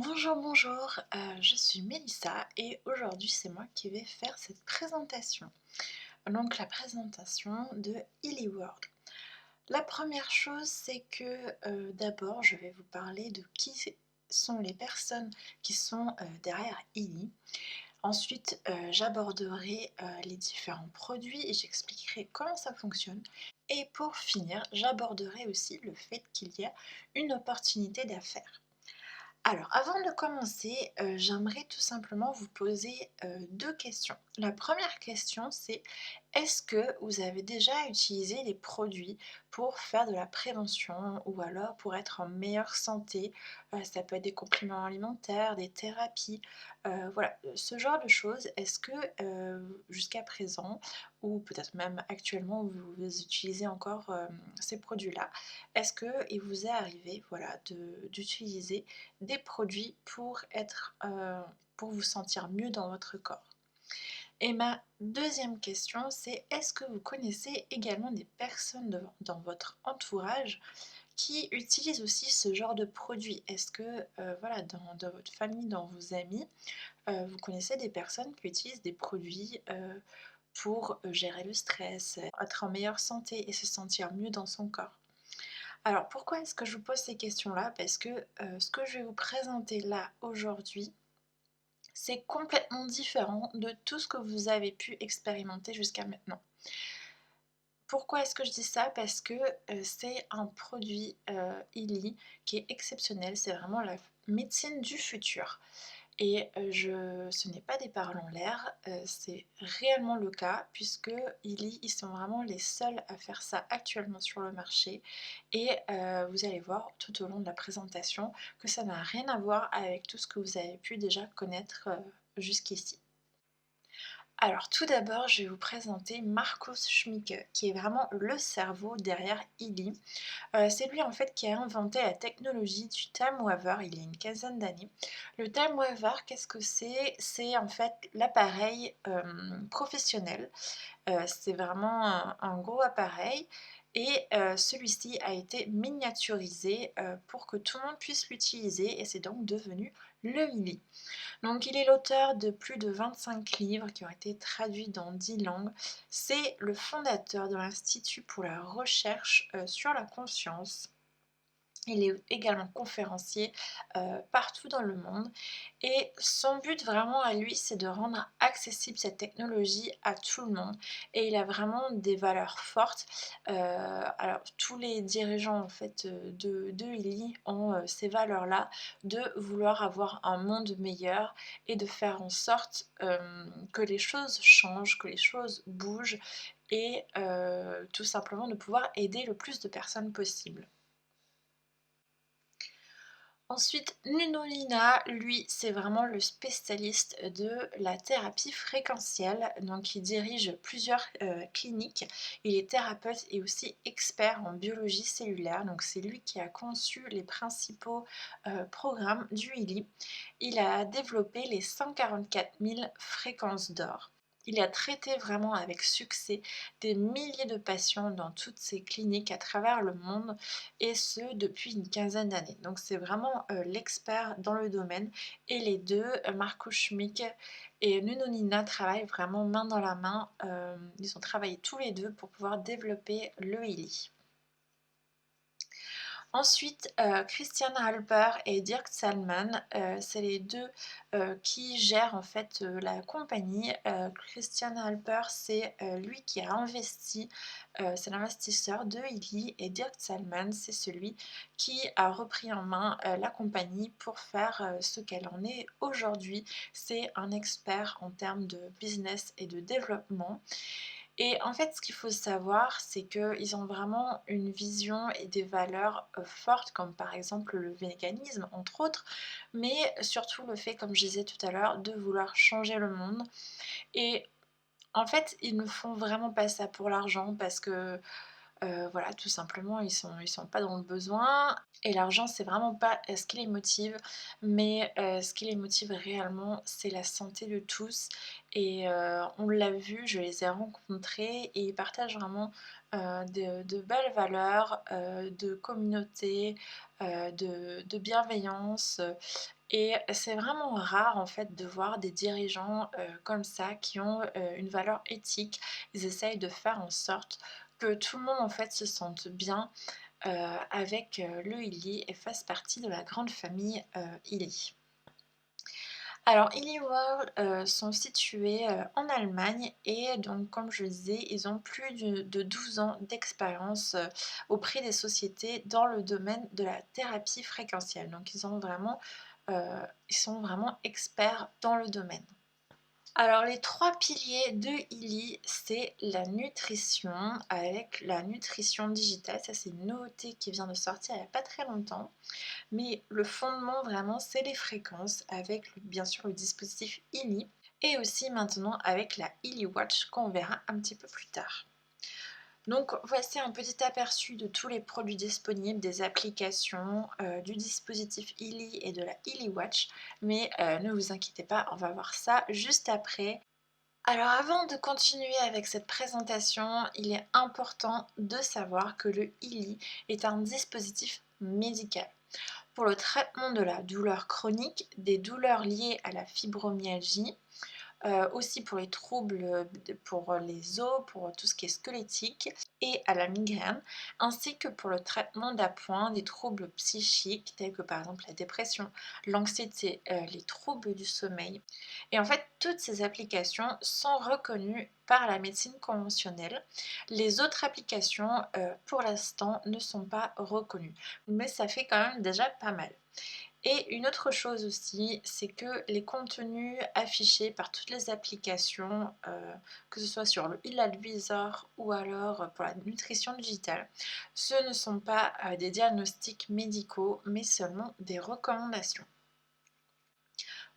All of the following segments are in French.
Bonjour, bonjour, je suis Mélissa et aujourd'hui c'est moi qui vais faire cette présentation. Donc la présentation de Illy World. La première chose c'est que d'abord je vais vous parler de qui sont les personnes qui sont derrière Illy. Ensuite j'aborderai les différents produits et j'expliquerai comment ça fonctionne. Et pour finir j'aborderai aussi le fait qu'il y a une opportunité d'affaires. Alors, avant de commencer, j'aimerais tout simplement vous poser, 2 questions. La première question, c'est: est-ce que vous avez déjà utilisé des produits pour faire de la prévention ou alors pour être en meilleure santé? Ça peut être des compléments alimentaires, des thérapies, voilà, ce genre de choses. Est-ce que, jusqu'à présent ou peut-être même actuellement vous utilisez encore, ces produits-là? Est-ce qu'il vous est arrivé, voilà, d'utiliser des produits pour vous sentir mieux dans votre corps? Et ma deuxième question, c'est: est-ce que vous connaissez également des personnes dans votre entourage qui utilisent aussi ce genre de produits? Est-ce que, voilà, dans votre famille, dans vos amis, vous connaissez des personnes qui utilisent des produits, pour, gérer le stress, être en meilleure santé et se sentir mieux dans son corps? Alors pourquoi est-ce que je vous pose ces questions-là? Parce que, ce que je vais vous présenter là, aujourd'hui, c'est complètement différent de tout ce que vous avez pu expérimenter jusqu'à maintenant. Pourquoi est-ce que je dis ça? Parce que, c'est un produit, Illy, qui est exceptionnel. C'est vraiment la médecine du futur. Et ce n'est pas des paroles en l'air, c'est réellement le cas puisque Illy, ils sont vraiment les seuls à faire ça actuellement sur le marché et vous allez voir tout au long de la présentation que ça n'a rien à voir avec tout ce que vous avez pu déjà connaître, jusqu'ici. Alors tout d'abord, je vais vous présenter Markus Schmicke, qui est vraiment le cerveau derrière Illy. C'est lui en fait qui a inventé la technologie du time waver il y a une quinzaine d'années. Le time waver, qu'est-ce que c'est? C'est en fait l'appareil professionnel. C'est vraiment un gros appareil et celui-ci a été miniaturisé pour que tout le monde puisse l'utiliser et c'est donc devenu le Illy. Donc il est l'auteur de plus de 25 livres qui ont été traduits dans 10 langues. C'est le fondateur de l'Institut pour la recherche sur la conscience. Il est également conférencier partout dans le monde et son but vraiment à lui, c'est de rendre accessible cette technologie à tout le monde et il a vraiment des valeurs fortes. Alors tous les dirigeants en fait, de Illy ont, ces valeurs-là de vouloir avoir un monde meilleur et de faire en sorte, que les choses changent, que les choses bougent et tout simplement de pouvoir aider le plus de personnes possible. Ensuite, Nuno Lina, lui, c'est vraiment le spécialiste de la thérapie fréquentielle. Donc, il dirige plusieurs cliniques. Il est thérapeute et aussi expert en biologie cellulaire. Donc, c'est lui qui a conçu les principaux programmes du ILI. Il a développé les 144 000 fréquences d'or. Il a traité vraiment avec succès des milliers de patients dans toutes ces cliniques à travers le monde et ce depuis une quinzaine d'années. Donc c'est vraiment l'expert dans le domaine et les deux, Marco Schmick et Nuno Nina, travaillent vraiment main dans la main. Ils ont travaillé tous les deux pour pouvoir développer le Healy. Ensuite, Christian Halper et Dirk Salman, c'est les deux qui gèrent en fait la compagnie. Christian Halper, c'est lui qui a investi, c'est l'investisseur de Illy et Dirk Salman, c'est celui qui a repris en main la compagnie pour faire ce qu'elle en est aujourd'hui. C'est un expert en termes de business et de développement. Et en fait, ce qu'il faut savoir, c'est qu'ils ont vraiment une vision et des valeurs fortes, comme par exemple le véganisme, entre autres, mais surtout le fait, comme je disais tout à l'heure, de vouloir changer le monde. Et en fait, ils ne font vraiment pas ça pour l'argent parce que voilà, tout simplement, ils sont pas dans le besoin et l'argent, c'est vraiment pas, ce qui les motive, mais ce qui les motive réellement, c'est la santé de tous et on l'a vu, je les ai rencontrés et ils partagent vraiment, de belles valeurs, de communauté, de bienveillance, Et c'est vraiment rare en fait de voir des dirigeants comme ça qui ont une valeur éthique. Ils essayent de faire en sorte que tout le monde en fait se sente bien avec le Illy et fasse partie de la grande famille Illy. Alors Illy World sont situés en Allemagne et donc comme je le disais, ils ont plus de 12 ans d'expérience auprès des sociétés dans le domaine de la thérapie fréquentielle. Donc ils sont vraiment experts dans le domaine. Alors les trois piliers de Illy, c'est la nutrition avec la nutrition digitale. Ça c'est une nouveauté qui vient de sortir il n'y a pas très longtemps. Mais le fondement vraiment c'est les fréquences avec bien sûr le dispositif Illy et aussi maintenant avec la Illy Watch qu'on verra un petit peu plus tard. Donc voici un petit aperçu de tous les produits disponibles, des applications, du dispositif Illy et de la Illy Watch. Mais ne vous inquiétez pas, on va voir ça juste après. Alors avant de continuer avec cette présentation, il est important de savoir que le Illy est un dispositif médical pour le traitement de la douleur chronique, des douleurs liées à la fibromyalgie, aussi pour les troubles pour les os, pour tout ce qui est squelettique et à la migraine, ainsi que pour le traitement d'appoint des troubles psychiques tels que par exemple la dépression, l'anxiété, les troubles du sommeil. Et en fait, toutes ces applications sont reconnues par la médecine conventionnelle. Les autres applications, pour l'instant, ne sont pas reconnues, mais ça fait quand même déjà pas mal. Et une autre chose aussi, c'est que les contenus affichés par toutes les applications, que ce soit sur le e-advisor ou alors pour la nutrition digitale, ce ne sont pas des diagnostics médicaux, mais seulement des recommandations.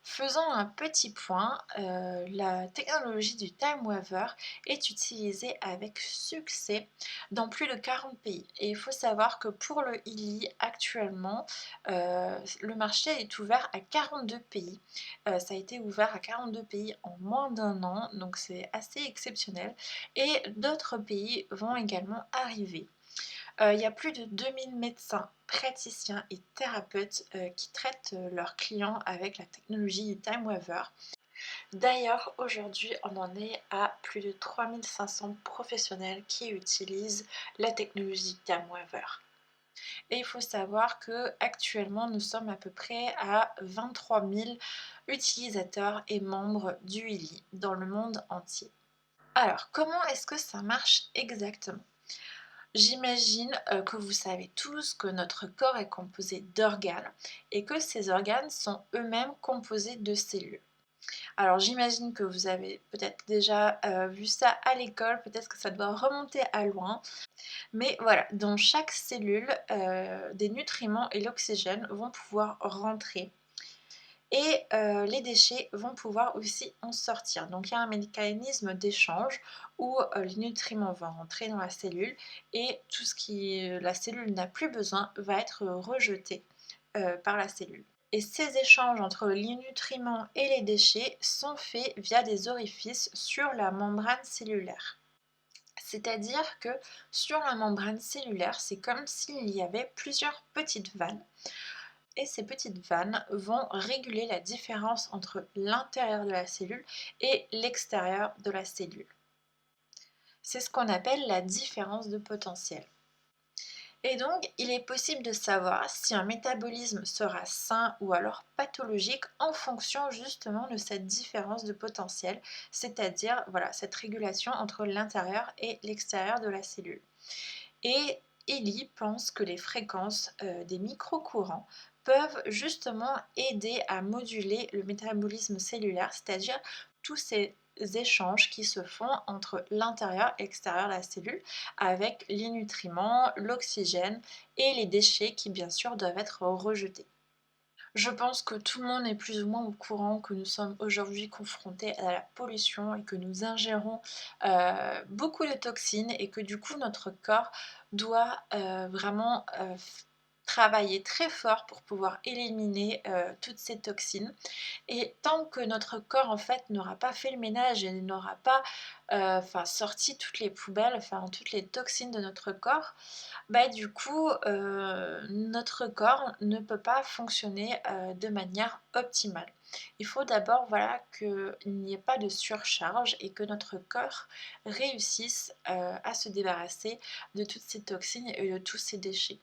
Faisons un petit point, la technologie du Time Waver est utilisée avec succès dans plus de 40 pays. Et il faut savoir que pour le Illy actuellement, le marché est ouvert à 42 pays. Ça a été ouvert à 42 pays en moins d'un an, donc c'est assez exceptionnel. Et d'autres pays vont également arriver. Il y a plus de 2000 médecins, praticiens et thérapeutes qui traitent leurs clients avec la technologie du Time Waver. D'ailleurs, aujourd'hui, on en est à plus de 3500 professionnels qui utilisent la technologie Time Waver. Et il faut savoir que actuellement, nous sommes à peu près à 23 000 utilisateurs et membres du Illy dans le monde entier. Alors, comment est-ce que ça marche exactement? J'imagine que vous savez tous que notre corps est composé d'organes et que ces organes sont eux-mêmes composés de cellules. Alors j'imagine que vous avez peut-être déjà vu ça à l'école, peut-être que ça doit remonter à loin, mais voilà, dans chaque cellule, des nutriments et l'oxygène vont pouvoir rentrer et les déchets vont pouvoir aussi en sortir. Donc il y a un mécanisme d'échange où les nutriments vont rentrer dans la cellule et tout ce qui la cellule n'a plus besoin va être rejeté par la cellule. Et ces échanges entre les nutriments et les déchets sont faits via des orifices sur la membrane cellulaire. C'est-à-dire que sur la membrane cellulaire, c'est comme s'il y avait plusieurs petites vannes et ces petites vannes vont réguler la différence entre l'intérieur de la cellule et l'extérieur de la cellule. C'est ce qu'on appelle la différence de potentiel. Et donc, il est possible de savoir si un métabolisme sera sain ou alors pathologique en fonction justement de cette différence de potentiel, c'est-à-dire voilà, cette régulation entre l'intérieur et l'extérieur de la cellule. Et Ellie pense que les fréquences des microcourants peuvent justement aider à moduler le métabolisme cellulaire, c'est-à-dire tous ces échanges qui se font entre l'intérieur et l'extérieur de la cellule avec les nutriments, l'oxygène et les déchets qui bien sûr doivent être rejetés. Je pense que tout le monde est plus ou moins au courant que nous sommes aujourd'hui confrontés à la pollution et que nous ingérons beaucoup de toxines et que du coup notre corps doit vraiment travailler très fort pour pouvoir éliminer toutes ces toxines. Et tant que notre corps en fait n'aura pas fait le ménage et n'aura pas enfin sorti toutes les poubelles, enfin toutes les toxines de notre corps, bah, du coup, notre corps ne peut pas fonctionner, de manière optimale. Il faut d'abord, voilà, qu'il n'y ait pas de surcharge et que notre corps réussisse, à se débarrasser de toutes ces toxines et de tous ces déchets.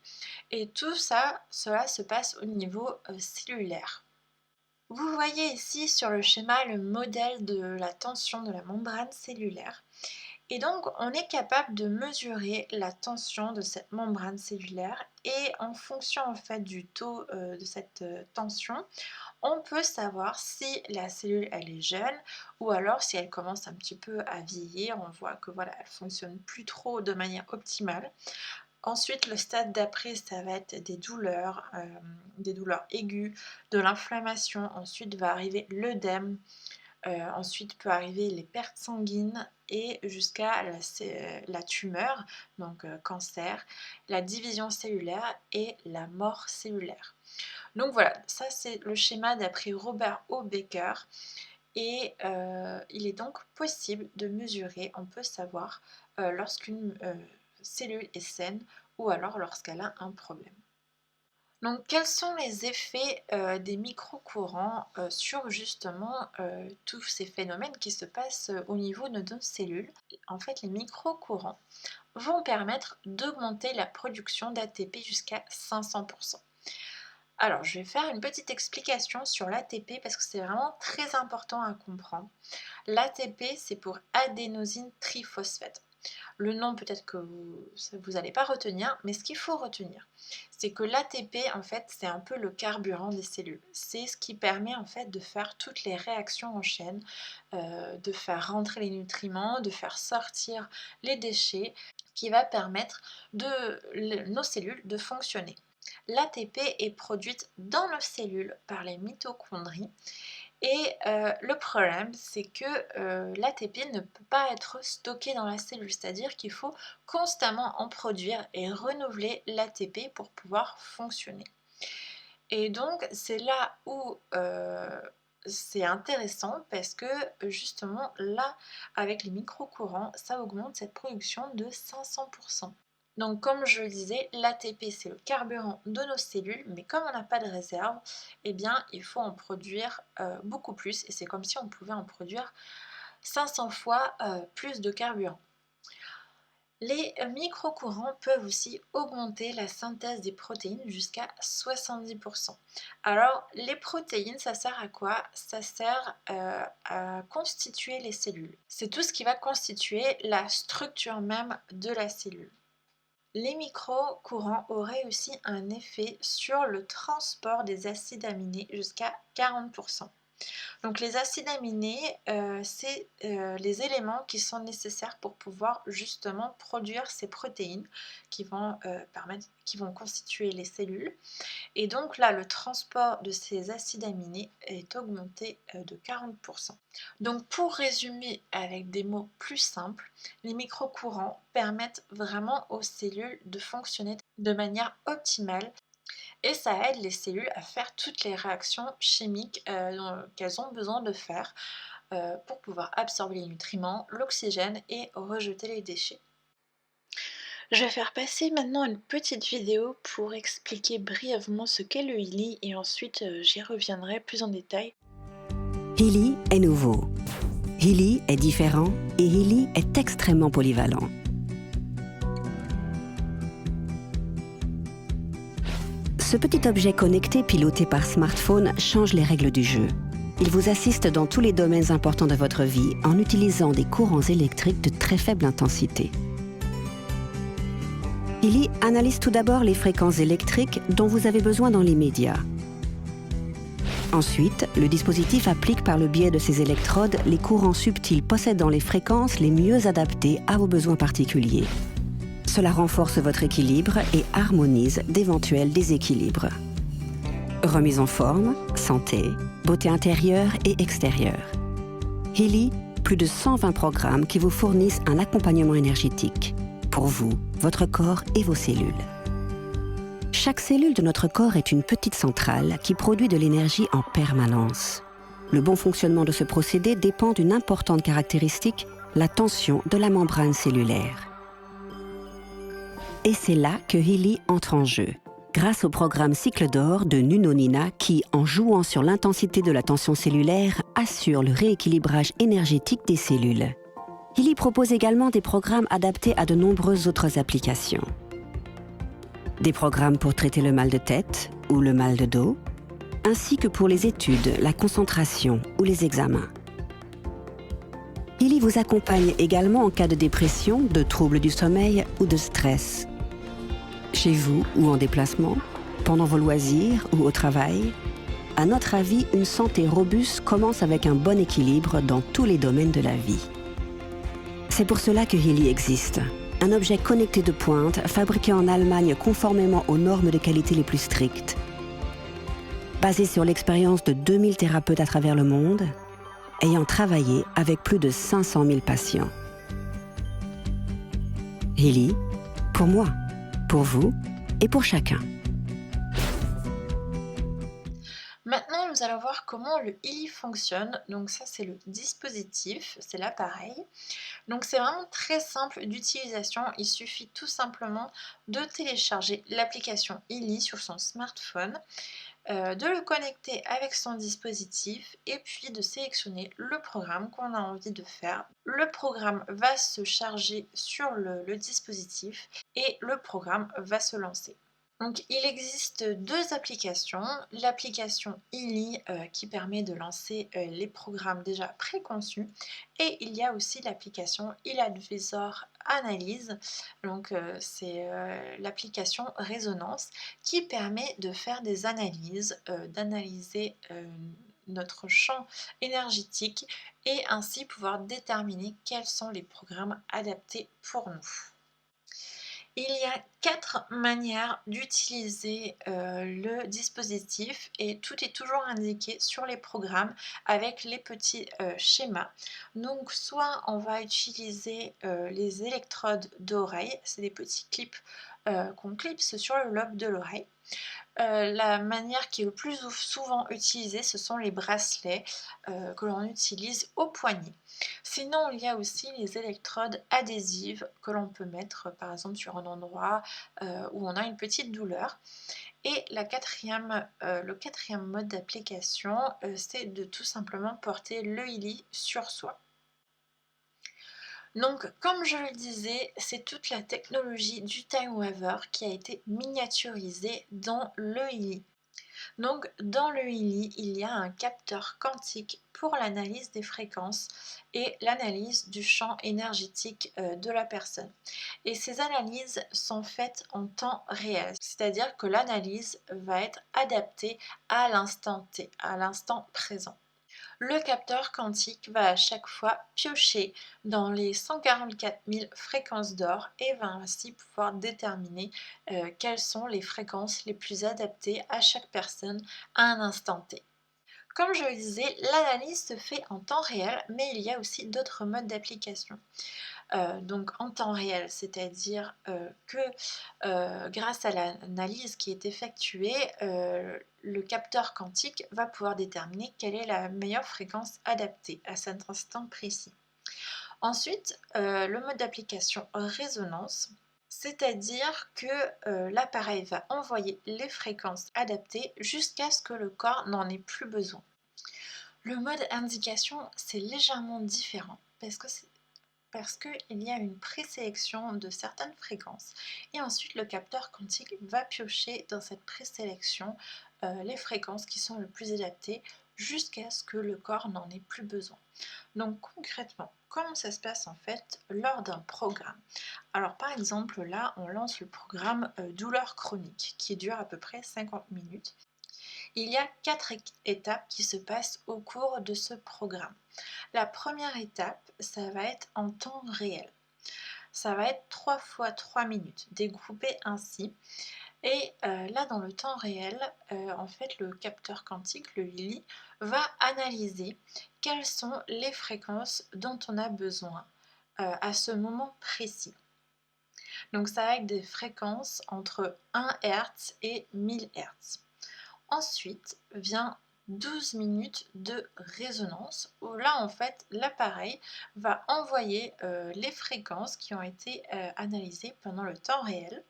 Et tout ça, cela se passe au niveau, cellulaire. Vous voyez ici sur le schéma le modèle de la tension de la membrane cellulaire. Et donc, on est capable de mesurer la tension de cette membrane cellulaire et en fonction en fait du taux de cette tension, on peut savoir si la cellule elle est jeune ou alors si elle commence un petit peu à vieillir, on voit que voilà, elle fonctionne plus trop de manière optimale. Ensuite, le stade d'après, ça va être des douleurs aiguës, de l'inflammation. Ensuite va arriver l'œdème. Ensuite peut arriver les pertes sanguines et jusqu'à la tumeur, donc cancer, la division cellulaire et la mort cellulaire. Donc voilà, ça c'est le schéma d'après Robert O. Baker et il est donc possible de mesurer, on peut savoir lorsqu'une cellule est saine ou alors lorsqu'elle a un problème. Donc quels sont les effets des micro-courants sur justement tous ces phénomènes qui se passent au niveau de nos cellules? En fait, les micro-courants vont permettre d'augmenter la production d'ATP jusqu'à 500%. Alors, je vais faire une petite explication sur l'ATP parce que c'est vraiment très important à comprendre. L'ATP, c'est pour adénosine triphosphate. Le nom peut-être que vous n'allez pas retenir, mais ce qu'il faut retenir, c'est que l'ATP, en fait, c'est un peu le carburant des cellules. C'est ce qui permet en fait de faire toutes les réactions en chaîne, de faire rentrer les nutriments, de faire sortir les déchets, qui va permettre nos cellules de fonctionner. L'ATP est produite dans nos cellules par les mitochondries. Et le problème, c'est que l'ATP ne peut pas être stocké dans la cellule, c'est-à-dire qu'il faut constamment en produire et renouveler l'ATP pour pouvoir fonctionner. Et donc, c'est là où c'est intéressant parce que justement, là, avec les micro-courants, ça augmente cette production de 500%. Donc comme je le disais, l'ATP c'est le carburant de nos cellules, mais comme on n'a pas de réserve, eh bien il faut en produire beaucoup plus et c'est comme si on pouvait en produire 500 fois plus de carburant. Les micro-courants peuvent aussi augmenter la synthèse des protéines jusqu'à 70%. Alors les protéines, ça sert à quoi? Ça sert à constituer les cellules. C'est tout ce qui va constituer la structure même de la cellule. Les micro-courants auraient aussi un effet sur le transport des acides aminés jusqu'à 40%. Donc les acides aminés, c'est les éléments qui sont nécessaires pour pouvoir justement produire ces protéines qui vont constituer les cellules. Et donc là, le transport de ces acides aminés est augmenté de 40%. Donc pour résumer avec des mots plus simples, les micro-courants permettent vraiment aux cellules de fonctionner de manière optimale et ça aide les cellules à faire toutes les réactions chimiques qu'elles ont besoin de faire pour pouvoir absorber les nutriments, l'oxygène et rejeter les déchets. Je vais faire passer maintenant une petite vidéo pour expliquer brièvement ce qu'est le Healy et ensuite j'y reviendrai plus en détail. Healy est nouveau. Healy est différent et Healy est extrêmement polyvalent. Ce petit objet connecté piloté par smartphone change les règles du jeu. Il vous assiste dans tous les domaines importants de votre vie en utilisant des courants électriques de très faible intensité. Healy analyse tout d'abord les fréquences électriques dont vous avez besoin dans l'immédiat. Ensuite, le dispositif applique par le biais de ses électrodes les courants subtils possédant les fréquences les mieux adaptées à vos besoins particuliers. Cela renforce votre équilibre et harmonise d'éventuels déséquilibres. Remise en forme, santé, beauté intérieure et extérieure. Healy, plus de 120 programmes qui vous fournissent un accompagnement énergétique pour vous, votre corps et vos cellules. Chaque cellule de notre corps est une petite centrale qui produit de l'énergie en permanence. Le bon fonctionnement de ce procédé dépend d'une importante caractéristique, la tension de la membrane cellulaire. Et c'est là que Healy entre en jeu, grâce au programme Cycle d'or de Nuno Nina qui, en jouant sur l'intensité de la tension cellulaire, assure le rééquilibrage énergétique des cellules. Healy propose également des programmes adaptés à de nombreuses autres applications. Des programmes pour traiter le mal de tête ou le mal de dos, ainsi que pour les études, la concentration ou les examens. Healy vous accompagne également en cas de dépression, de troubles du sommeil ou de stress. Chez vous ou en déplacement, pendant vos loisirs ou au travail, à notre avis, une santé robuste commence avec un bon équilibre dans tous les domaines de la vie. C'est pour cela que Healy existe. Un objet connecté de pointe, fabriqué en Allemagne conformément aux normes de qualité les plus strictes. Basé sur l'expérience de 2000 thérapeutes à travers le monde, ayant travaillé avec plus de 500 000 patients. Healy, pour moi, pour vous et pour chacun. Maintenant, nous allons voir comment le Healy fonctionne. Donc ça, c'est le dispositif, c'est l'appareil. Donc c'est vraiment très simple d'utilisation. Il suffit tout simplement de télécharger l'application Healy sur son smartphone, de le connecter avec son dispositif et puis de sélectionner le programme qu'on a envie de faire. Le programme va se charger sur le dispositif et le programme va se lancer. Donc il existe deux applications, l'application Healy qui permet de lancer les programmes déjà préconçus et il y a aussi l'application HealAdvisor Analyse, donc c'est l'application Résonance qui permet de faire des analyses, d'analyser notre champ énergétique et ainsi pouvoir déterminer quels sont les programmes adaptés pour nous. Il y a 4 manières d'utiliser le dispositif et tout est toujours indiqué sur les programmes avec les petits schémas. Donc soit on va utiliser les électrodes d'oreille, c'est des petits clips qu'on clipse sur le lobe de l'oreille. La manière qui est le plus souvent utilisée, ce sont les bracelets que l'on utilise au poignet. Sinon, il y a aussi les électrodes adhésives que l'on peut mettre par exemple sur un endroit où on a une petite douleur. Et le quatrième mode d'application, c'est de tout simplement porter le Healy sur soi. Donc, comme je le disais, c'est toute la technologie du Time Waver qui a été miniaturisée dans le Healy. Donc, dans le Healy, il y a un capteur quantique pour l'analyse des fréquences et l'analyse du champ énergétique de la personne. Et ces analyses sont faites en temps réel, c'est-à-dire que l'analyse va être adaptée à l'instant T, à l'instant présent. Le capteur quantique va à chaque fois piocher dans les 144 000 fréquences d'or et va ainsi pouvoir déterminer quelles sont les fréquences les plus adaptées à chaque personne à un instant T. Comme je le disais, l'analyse se fait en temps réel, mais il y a aussi d'autres modes d'application. Donc en temps réel, c'est-à-dire que grâce à l'analyse qui est effectuée, le capteur quantique va pouvoir déterminer quelle est la meilleure fréquence adaptée à cet instant précis. Ensuite, le mode d'application résonance, c'est-à-dire que l'appareil va envoyer les fréquences adaptées jusqu'à ce que le corps n'en ait plus besoin. Le mode indication, c'est légèrement différent parce qu'il y a une présélection de certaines fréquences et ensuite le capteur quantique va piocher dans cette présélection les fréquences qui sont le plus adaptées jusqu'à ce que le corps n'en ait plus besoin. Donc concrètement, comment ça se passe en fait lors d'un programme? Alors par exemple là on lance le programme douleur chronique qui dure à peu près 50 minutes. Il y a 4 étapes qui se passent au cours de ce programme. La première étape, ça va être en temps réel. Ça va être 3 fois 3 minutes, dégroupées ainsi. Et là, dans le temps réel, en fait, le capteur quantique, le Healy, va analyser quelles sont les fréquences dont on a besoin à ce moment précis. Donc ça va être des fréquences entre 1 Hz et 1000 Hz. Ensuite vient 12 minutes de résonance où là en fait l'appareil va envoyer les fréquences qui ont été analysées pendant le temps réel.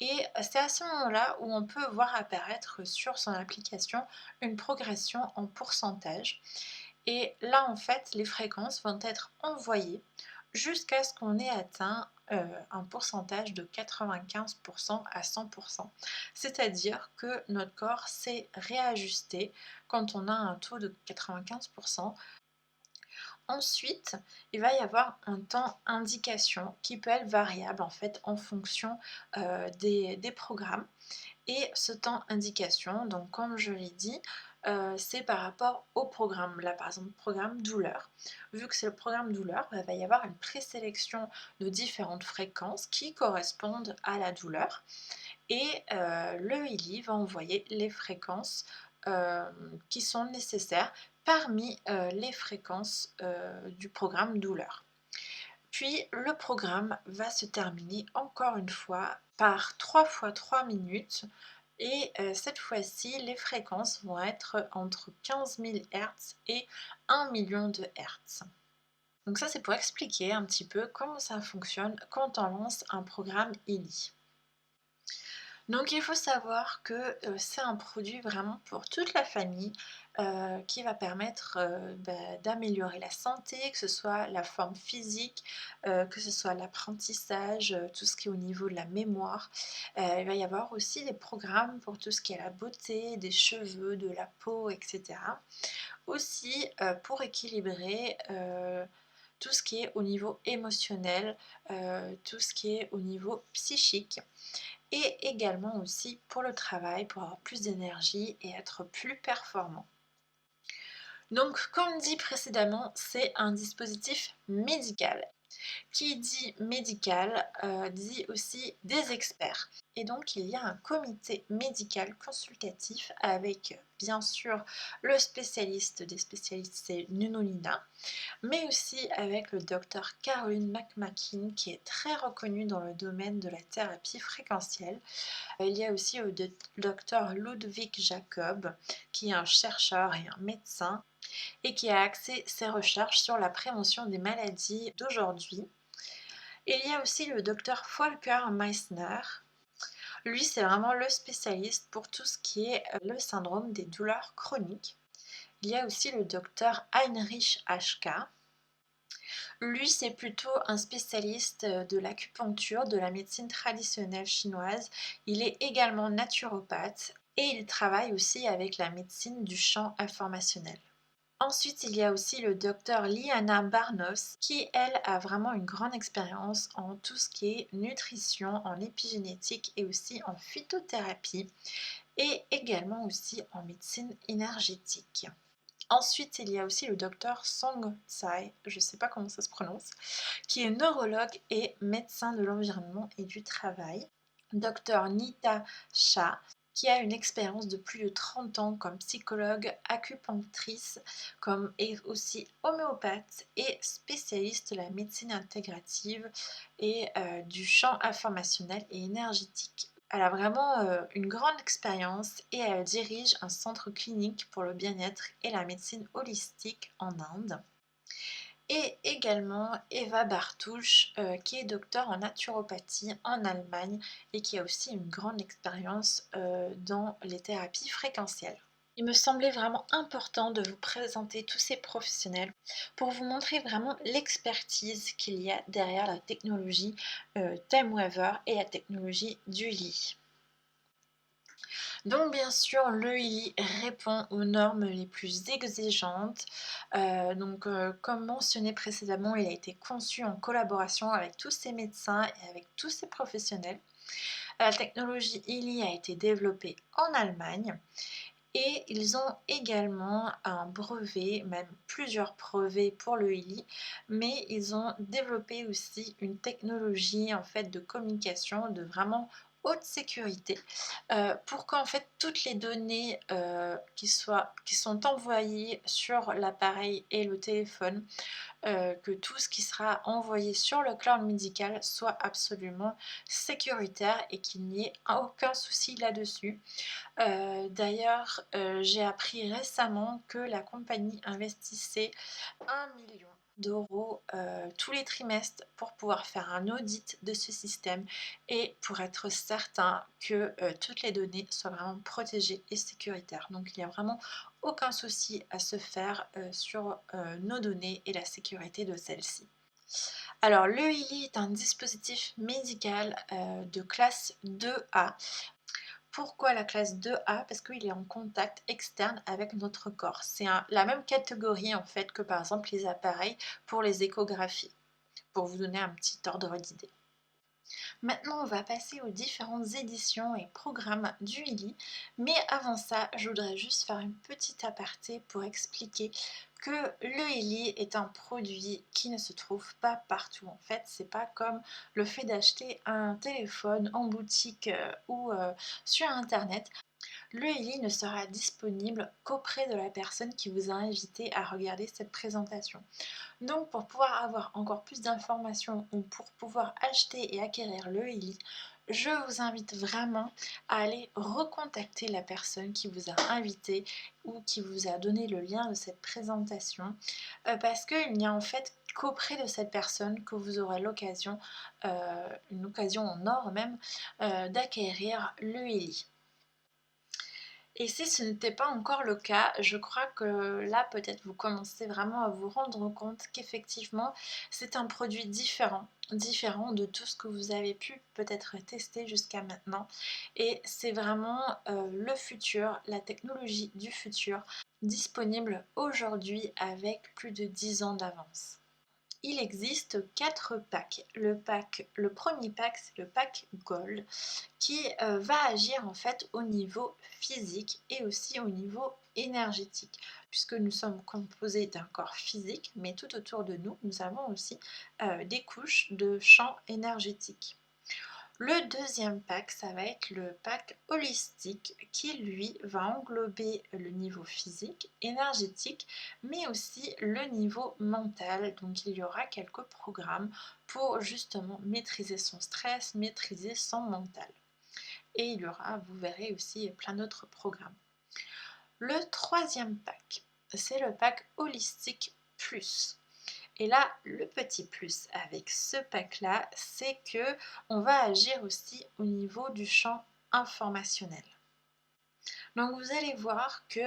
Et c'est à ce moment-là où on peut voir apparaître sur son application une progression en pourcentage. Et là, en fait, les fréquences vont être envoyées jusqu'à ce qu'on ait atteint un pourcentage de 95% à 100%. C'est-à-dire que notre corps s'est réajusté quand on a un taux de 95%. Ensuite, il va y avoir un temps indication qui peut être variable en fait en fonction des programmes. Et ce temps indication, donc comme je l'ai dit, c'est par rapport au programme. Là par exemple, programme douleur. Vu que c'est le programme douleur, il va y avoir une présélection de différentes fréquences qui correspondent à la douleur. Et le Ili va envoyer les fréquences qui sont nécessaires parmi les fréquences du programme douleur. Puis le programme va se terminer encore une fois par 3 fois 3 minutes et cette fois-ci les fréquences vont être entre 15 000 Hz et 1 million de Hz. Donc ça c'est pour expliquer un petit peu comment ça fonctionne quand on lance un programme ILI. Donc il faut savoir que c'est un produit vraiment pour toute la famille qui va permettre d'améliorer la santé, que ce soit la forme physique, que ce soit l'apprentissage, tout ce qui est au niveau de la mémoire. Il va y avoir aussi des programmes pour tout ce qui est la beauté, des cheveux, de la peau, etc. Aussi pour équilibrer tout ce qui est au niveau émotionnel, tout ce qui est au niveau psychique et également aussi pour le travail, pour avoir plus d'énergie et être plus performant. Donc comme dit précédemment, c'est un dispositif médical. Qui dit médical dit aussi des experts. Et donc il y a un comité médical consultatif avec bien sûr le spécialiste des spécialistes, c'est Nunolina, mais aussi avec le docteur Caroline McMakin qui est très reconnue dans le domaine de la thérapie fréquentielle. Il y a aussi le docteur Ludwig Jacob qui est un chercheur et un médecin et qui a axé ses recherches sur la prévention des maladies d'aujourd'hui. Il y a aussi le docteur Volker Meissner. Lui, c'est vraiment le spécialiste pour tout ce qui est le syndrome des douleurs chroniques. Il y a aussi le docteur Heinrich Haschka. Lui, c'est plutôt un spécialiste de l'acupuncture, de la médecine traditionnelle chinoise. Il est également naturopathe et il travaille aussi avec la médecine du champ informationnel. Ensuite, il y a aussi le docteur Liana Barnos qui, elle, a vraiment une grande expérience en tout ce qui est nutrition, en épigénétique et aussi en phytothérapie et également aussi en médecine énergétique. Ensuite, il y a aussi le docteur Song Tsai, je ne sais pas comment ça se prononce, qui est neurologue et médecin de l'environnement et du travail. Docteur Nita Shah, qui a une expérience de plus de 30 ans comme psychologue, acupunctrice, comme et aussi homéopathe et spécialiste de la médecine intégrative et du champ informationnel et énergétique. Elle a vraiment une grande expérience et elle dirige un centre clinique pour le bien-être et la médecine holistique en Inde. Et également Eva Bartusch, qui est docteur en naturopathie en Allemagne et qui a aussi une grande expérience dans les thérapies fréquentielles. Il me semblait vraiment important de vous présenter tous ces professionnels pour vous montrer vraiment l'expertise qu'il y a derrière la technologie TimeWaver et la technologie du lit. Donc bien sûr, le ILI répond aux normes les plus exigeantes. Comme mentionné précédemment, il a été conçu en collaboration avec tous ces médecins et avec tous ces professionnels. La technologie ILI a été développée en Allemagne et ils ont également un brevet, même plusieurs brevets pour le ILI, mais ils ont développé aussi une technologie en fait de communication, de vraiment haute sécurité pour qu'en fait toutes les données qui sont envoyées sur l'appareil et le téléphone, que tout ce qui sera envoyé sur le cloud médical soit absolument sécuritaire et qu'il n'y ait aucun souci là-dessus. D'ailleurs, j'ai appris récemment que la compagnie investissait 1 million d'euros tous les trimestres pour pouvoir faire un audit de ce système et pour être certain que toutes les données soient vraiment protégées et sécuritaires. Donc il n'y a vraiment aucun souci à se faire sur nos données et la sécurité de celles-ci. Alors le Healy est un dispositif médical de classe 2A. Pourquoi la classe 2A? Parce qu'il est en contact externe avec notre corps. C'est la même catégorie en fait que par exemple les appareils pour les échographies, pour vous donner un petit ordre d'idée. Maintenant, on va passer aux différentes éditions et programmes du Healy, mais avant ça, je voudrais juste faire une petite aparté pour expliquer que le Healy est un produit qui ne se trouve pas partout. En fait, c'est pas comme le fait d'acheter un téléphone en boutique ou sur internet. Le Healy ne sera disponible qu'auprès de la personne qui vous a invité à regarder cette présentation. Donc pour pouvoir avoir encore plus d'informations ou pour pouvoir acheter et acquérir le Healy, je vous invite vraiment à aller recontacter la personne qui vous a invité ou qui vous a donné le lien de cette présentation parce qu'il n'y a en fait qu'auprès de cette personne que vous aurez l'occasion, une occasion en or même, d'acquérir le Healy. Et si ce n'était pas encore le cas, je crois que là peut-être vous commencez vraiment à vous rendre compte qu'effectivement c'est un produit différent de tout ce que vous avez pu peut-être tester jusqu'à maintenant. Et c'est vraiment le futur, la technologie du futur, disponible aujourd'hui avec plus de 10 ans d'avance. Il existe 4 packs. Le premier pack, c'est le pack Gold qui va agir en fait au niveau physique et aussi au niveau énergétique, puisque nous sommes composés d'un corps physique, mais tout autour de nous, nous avons aussi des couches de champs énergétiques. Le deuxième pack, ça va être le pack holistique qui lui va englober le niveau physique, énergétique, mais aussi le niveau mental. Donc il y aura quelques programmes pour justement maîtriser son stress, maîtriser son mental. Et il y aura, vous verrez aussi, plein d'autres programmes. Le troisième pack, c'est le pack holistique plus. Et là, le petit plus avec ce pack-là, c'est que on va agir aussi au niveau du champ informationnel. Donc vous allez voir que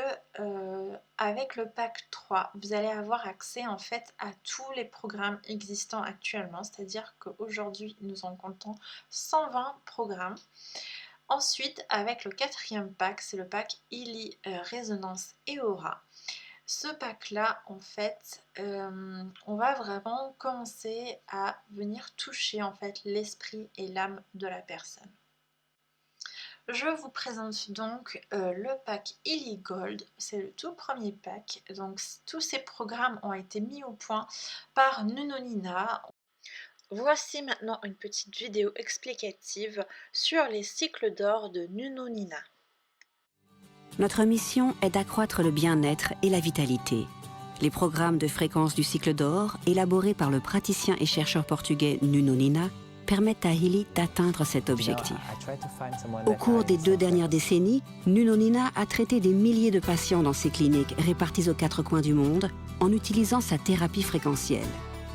avec le pack 3, vous allez avoir accès en fait à tous les programmes existants actuellement, c'est-à-dire qu'aujourd'hui nous en comptons 120 programmes. Ensuite, avec le quatrième pack, c'est le pack Healy Résonance et Aura. Ce pack-là, en fait, on va vraiment commencer à venir toucher en fait l'esprit et l'âme de la personne. Je vous présente donc le pack Healy Gold, c'est le tout premier pack. Donc tous ces programmes ont été mis au point par Nuno Nina. Voici maintenant une petite vidéo explicative sur les cycles d'or de Nuno Nina. Notre mission est d'accroître le bien-être et la vitalité. Les programmes de fréquence du cycle d'or, élaborés par le praticien et chercheur portugais Nuno Nina, permettent à Healy d'atteindre cet objectif. Au cours des 2 dernières décennies, Nuno Nina a traité des milliers de patients dans ses cliniques réparties aux 4 coins du monde en utilisant sa thérapie fréquentielle.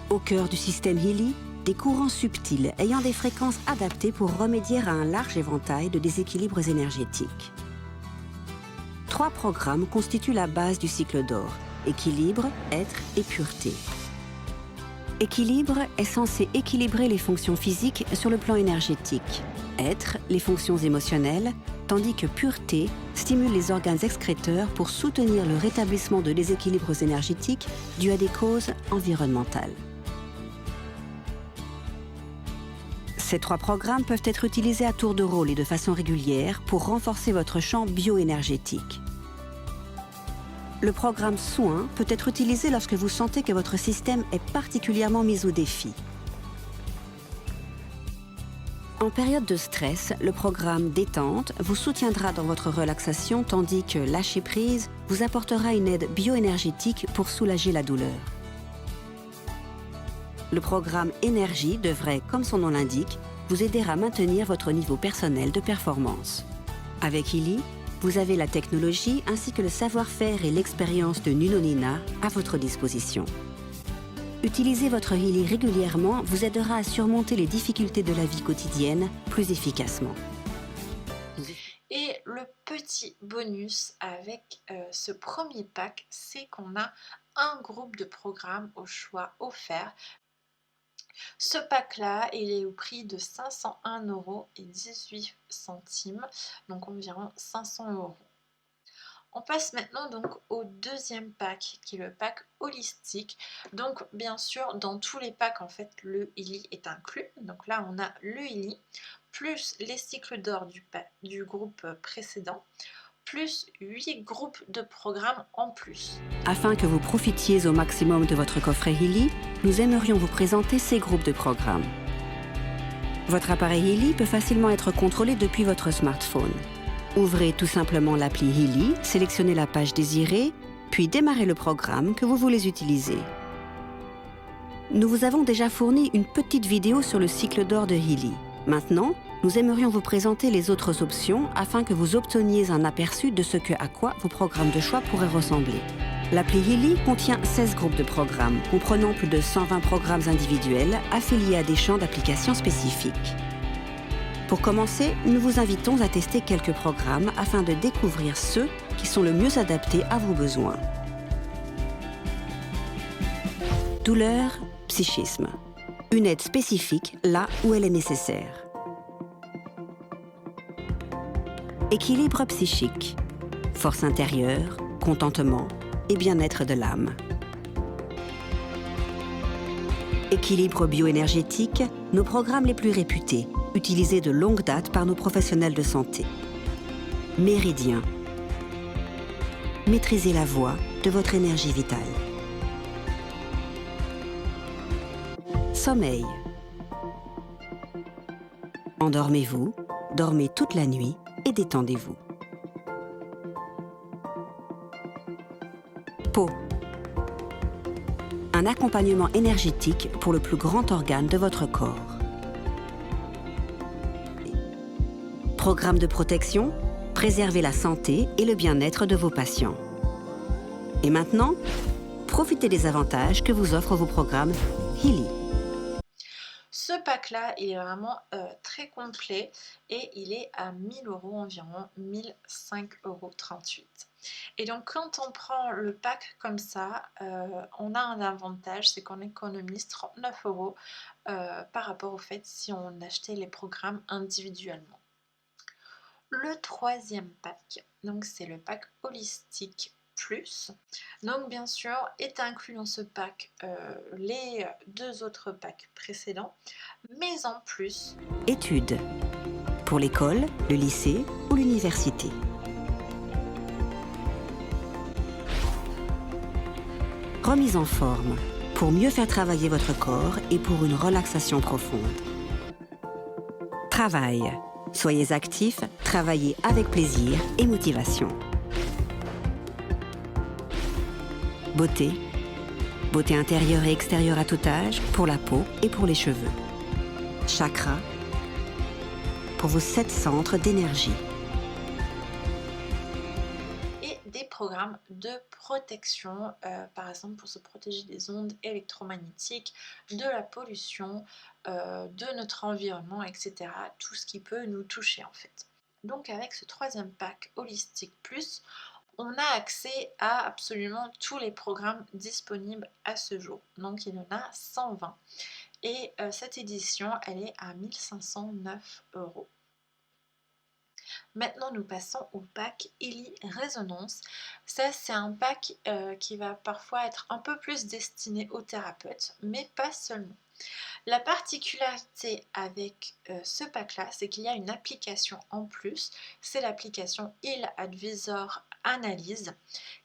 Au cœur du système Healy, des courants subtils ayant des fréquences adaptées pour remédier à un large éventail de déséquilibres énergétiques. 3 programmes constituent la base du cycle d'or: équilibre, être et pureté. Équilibre est censé équilibrer les fonctions physiques sur le plan énergétique, être les fonctions émotionnelles, tandis que pureté stimule les organes excréteurs pour soutenir le rétablissement de déséquilibres énergétiques dus à des causes environnementales. Ces 3 programmes peuvent être utilisés à tour de rôle et de façon régulière pour renforcer votre champ bioénergétique. Le programme Soin peut être utilisé lorsque vous sentez que votre système est particulièrement mis au défi. En période de stress, le programme Détente vous soutiendra dans votre relaxation tandis que Lâcher prise vous apportera une aide bioénergétique pour soulager la douleur. Le programme Énergie devrait, comme son nom l'indique, vous aider à maintenir votre niveau personnel de performance. Avec Healy, vous avez la technologie ainsi que le savoir-faire et l'expérience de Nuno Nina à votre disposition. Utiliser votre Healy régulièrement vous aidera à surmonter les difficultés de la vie quotidienne plus efficacement. Et le petit bonus avec ce premier pack, c'est qu'on a un groupe de programmes au choix offert. Ce pack-là, il est au prix de 501,18 €, donc environ 500 €. On passe maintenant donc au deuxième pack, qui est le pack holistique. Donc bien sûr, dans tous les packs, en fait, le Healy est inclus. Donc là, on a le Healy, plus les cycles d'or du groupe précédent, plus 8 groupes de programmes en plus. Afin que vous profitiez au maximum de votre coffret Healy, nous aimerions vous présenter ces groupes de programmes. Votre appareil Healy peut facilement être contrôlé depuis votre smartphone. Ouvrez tout simplement l'appli Healy, sélectionnez la page désirée, puis démarrez le programme que vous voulez utiliser. Nous vous avons déjà fourni une petite vidéo sur le cycle d'or de Healy. Maintenant, nous aimerions vous présenter les autres options afin que vous obteniez un aperçu de ce à quoi vos programmes de choix pourraient ressembler. L'appli Healy contient 16 groupes de programmes, comprenant plus de 120 programmes individuels affiliés à des champs d'application spécifiques. Pour commencer, nous vous invitons à tester quelques programmes afin de découvrir ceux qui sont le mieux adaptés à vos besoins. Douleur, psychisme. Une aide spécifique là où elle est nécessaire. Équilibre psychique. Force intérieure, contentement et bien-être de l'âme. Équilibre bioénergétique, nos programmes les plus réputés, utilisés de longue date par nos professionnels de santé. Méridien. Maîtrisez la voie de votre énergie vitale. Sommeil. Endormez-vous, dormez toute la nuit et détendez-vous. Peau. Un accompagnement énergétique pour le plus grand organe de votre corps. Programme de protection, préservez la santé et le bien-être de vos patients. Et maintenant, profitez des avantages que vous offrent vos programmes Healy. Ce pack-là, il est vraiment très complet et il est à 1000 €, environ 1005,38 €. Et donc quand on prend le pack comme ça, on a un avantage, c'est qu'on économise 39 € par rapport au fait si on achetait les programmes individuellement. Le troisième pack, donc c'est le pack holistique plus. Donc bien sûr est inclus dans ce pack les deux autres packs précédents, mais en plus Études. Pour l'école, le lycée ou l'université. Remise en forme. Pour mieux faire travailler votre corps et pour une relaxation profonde. Travail. Soyez actifs, travaillez avec plaisir et motivation. Beauté. Beauté intérieure et extérieure à tout âge, pour la peau et pour les cheveux. Chakra. Pour vos 7 centres d'énergie. et des programmes de protection, par exemple pour se protéger des ondes électromagnétiques, de la pollution, de notre environnement, etc. Tout ce qui peut nous toucher en fait. Donc avec ce troisième pack Holistique Plus, on a accès à absolument tous les programmes disponibles à ce jour. Donc il y en a 120. Et cette édition, elle est à 1509 €. Maintenant, nous passons au pack Healy Résonance. Ça, c'est un pack qui va parfois être un peu plus destiné aux thérapeutes, mais pas seulement. La particularité avec ce pack-là, c'est qu'il y a une application en plus. C'est l'application Heal Advisor Analyse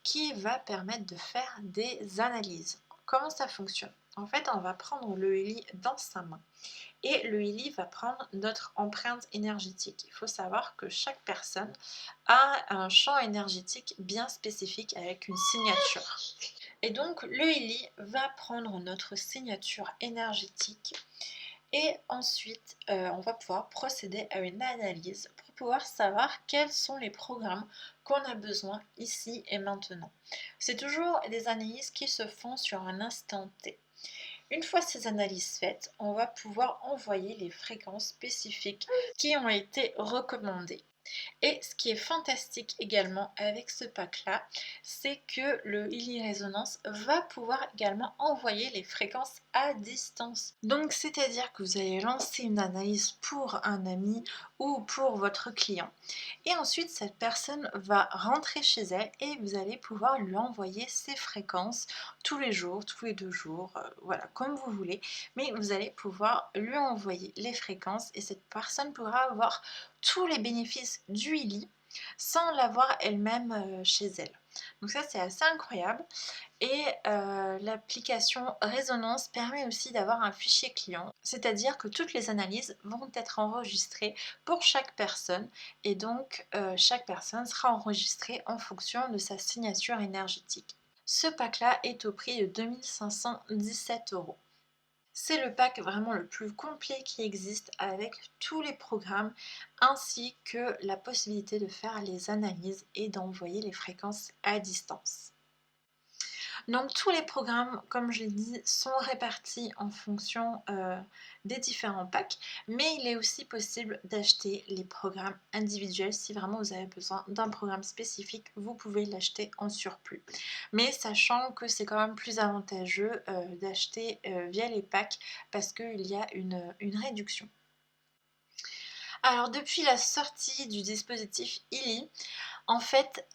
qui va permettre de faire des analyses Comment ça fonctionne? En fait, on va prendre le Healy dans sa main et le Healy va prendre notre empreinte énergétique. Il faut savoir que chaque personne a un champ énergétique bien spécifique avec une signature. Et donc le Healy va prendre notre signature énergétique et ensuite on va pouvoir procéder à une analyse pour pouvoir savoir quels sont les programmes qu'on a besoin ici et maintenant. C'est toujours des analyses qui se font sur un instant T. Une fois ces analyses faites, on va pouvoir envoyer les fréquences spécifiques qui ont été recommandées. Et ce qui est fantastique également avec ce pack-là, c'est que le Healy Résonance va pouvoir également envoyer les fréquences à distance. Donc c'est-à-dire que vous allez lancer une analyse pour un ami ou pour votre client. Et ensuite cette personne va rentrer chez elle et vous allez pouvoir lui envoyer ses fréquences tous les jours, tous les 2 jours, voilà, comme vous voulez. Mais vous allez pouvoir lui envoyer les fréquences et cette personne pourra avoir tous les bénéfices du Healy sans l'avoir elle-même chez elle. Donc ça c'est assez incroyable. Et l'application Résonance permet aussi d'avoir un fichier client, c'est-à-dire que toutes les analyses vont être enregistrées pour chaque personne et donc chaque personne sera enregistrée en fonction de sa signature énergétique. Ce pack-là est au prix de 2517 €. C'est le pack vraiment le plus complet qui existe avec tous les programmes ainsi que la possibilité de faire les analyses et d'envoyer les fréquences à distance. Donc tous les programmes, comme je l'ai dit, sont répartis en fonction des différents packs, mais il est aussi possible d'acheter les programmes individuels. Si vraiment vous avez besoin d'un programme spécifique, vous pouvez l'acheter en surplus. Mais sachant que c'est quand même plus avantageux d'acheter via les packs parce qu'il y a une réduction. Alors depuis la sortie du dispositif Healy, en fait,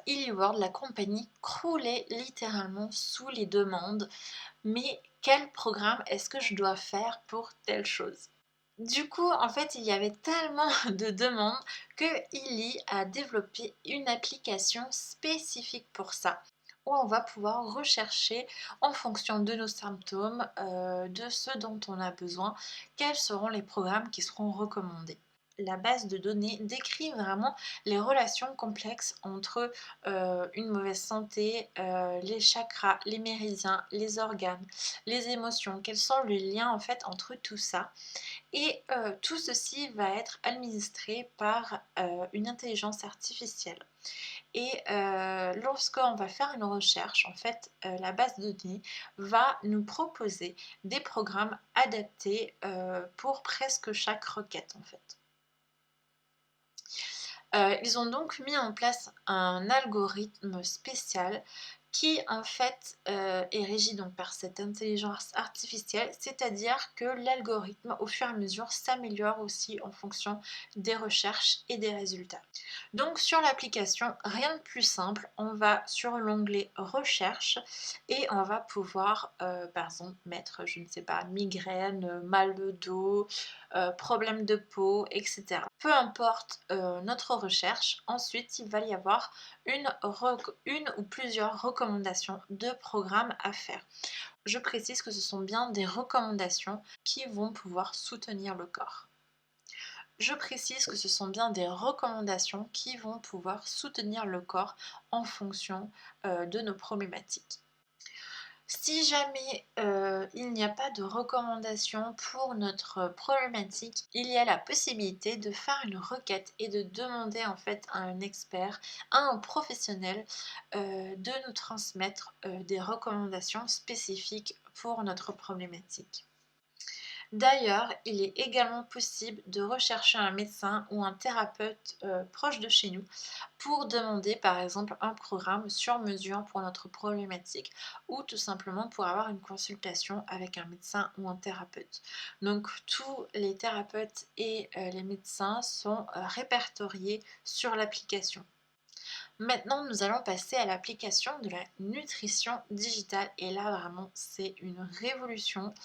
Healy World, la compagnie, croulait littéralement sous les demandes. Mais quel programme est-ce que je dois faire pour telle chose? Du coup, en fait, il y avait tellement de demandes que Healy a développé une application spécifique pour ça, où on va pouvoir rechercher en fonction de nos symptômes, de ce dont on a besoin, quels seront les programmes qui seront recommandés. La base de données décrit vraiment les relations complexes entre une mauvaise santé, les chakras, les méridiens, les organes, les émotions, quels sont les liens en fait entre tout ça. Et tout ceci va être administré par une intelligence artificielle. Et lorsqu'on va faire une recherche, en fait, la base de données va nous proposer des programmes adaptés pour presque chaque requête en fait. Ils ont donc mis en place un algorithme spécial qui en fait est régi donc par cette intelligence artificielle, c'est-à-dire que l'algorithme au fur et à mesure s'améliore aussi en fonction des recherches et des résultats. Donc sur l'application, rien de plus simple, on va sur l'onglet recherche et on va pouvoir par exemple mettre, je ne sais pas, migraine, mal de dos, problème de peau, etc. Peu importe notre recherche, ensuite il va y avoir une ou plusieurs recommandations de programmes à faire. Je précise que ce sont bien des recommandations qui vont pouvoir soutenir le corps. Je précise que ce sont bien des recommandations qui vont pouvoir soutenir le corps en fonction de nos problématiques. Si jamais il n'y a pas de recommandation pour notre problématique, il y a la possibilité de faire une requête et de demander en fait à un expert, à un professionnel de nous transmettre des recommandations spécifiques pour notre problématique. D'ailleurs, il est également possible de rechercher un médecin ou un thérapeute proche de chez nous pour demander par exemple un programme sur mesure pour notre problématique ou tout simplement pour avoir une consultation avec un médecin ou un thérapeute. Donc tous les thérapeutes et les médecins sont répertoriés sur l'application. Maintenant, nous allons passer à l'application de la nutrition digitale et là vraiment c'est une révolution.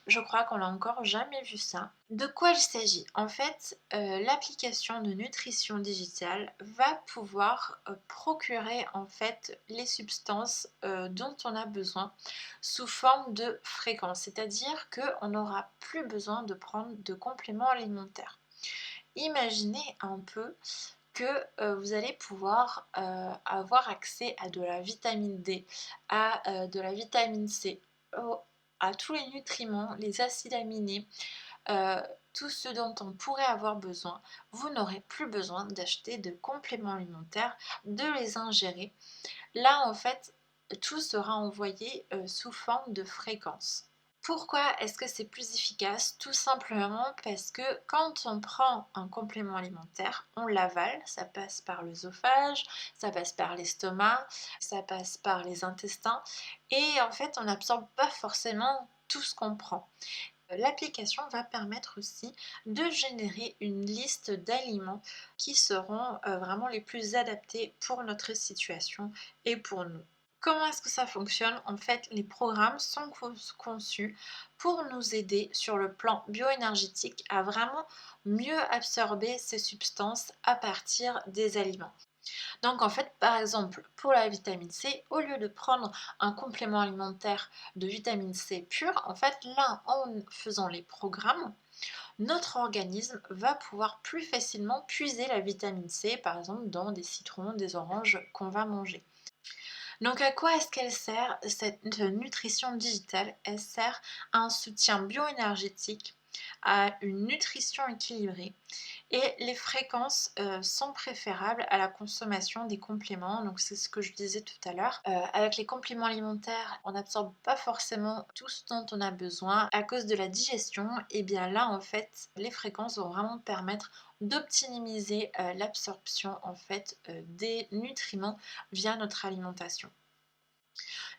Je crois qu'on n'a encore jamais vu ça. De quoi il s'agit? En fait, l'application de nutrition digitale va pouvoir, procurer en fait les substances, dont on a besoin sous forme de fréquences. C'est-à-dire qu'on n'aura plus besoin de prendre de compléments alimentaires. Imaginez un peu que vous allez pouvoir avoir accès à de la vitamine D, à de la vitamine C, à tous les nutriments, les acides aminés, euh, tout ce dont on pourrait avoir besoin. Vous n'aurez plus besoin d'acheter de compléments alimentaires, de les ingérer. Là, en fait, tout sera envoyé sous forme de fréquences. Pourquoi est-ce que c'est plus efficace? Tout simplement parce que quand on prend un complément alimentaire, on l'avale, ça passe par l'œsophage, ça passe par l'estomac, ça passe par les intestins et en fait on n'absorbe pas forcément tout ce qu'on prend. L'application va permettre aussi de générer une liste d'aliments qui seront vraiment les plus adaptés pour notre situation et pour nous. Comment est-ce que ça fonctionne? En fait, les programmes sont conçus pour nous aider sur le plan bioénergétique à vraiment mieux absorber ces substances à partir des aliments. Donc en fait, par exemple, pour la vitamine C, au lieu de prendre un complément alimentaire de vitamine C pure, en fait là, en faisant les programmes, notre organisme va pouvoir plus facilement puiser la vitamine C, par exemple dans des citrons, des oranges qu'on va manger. Donc à quoi est-ce qu'elle sert cette nutrition digitale? Elle sert à un soutien bioénergétique, à une nutrition équilibrée et les fréquences sont préférables à la consommation des compléments. Donc c'est ce que je disais tout à l'heure. Avec les compléments alimentaires, on n'absorbe pas forcément tout ce dont on a besoin à cause de la digestion. Et bien là en fait, les fréquences vont vraiment permettre d'optimiser l'absorption en fait des nutriments via notre alimentation.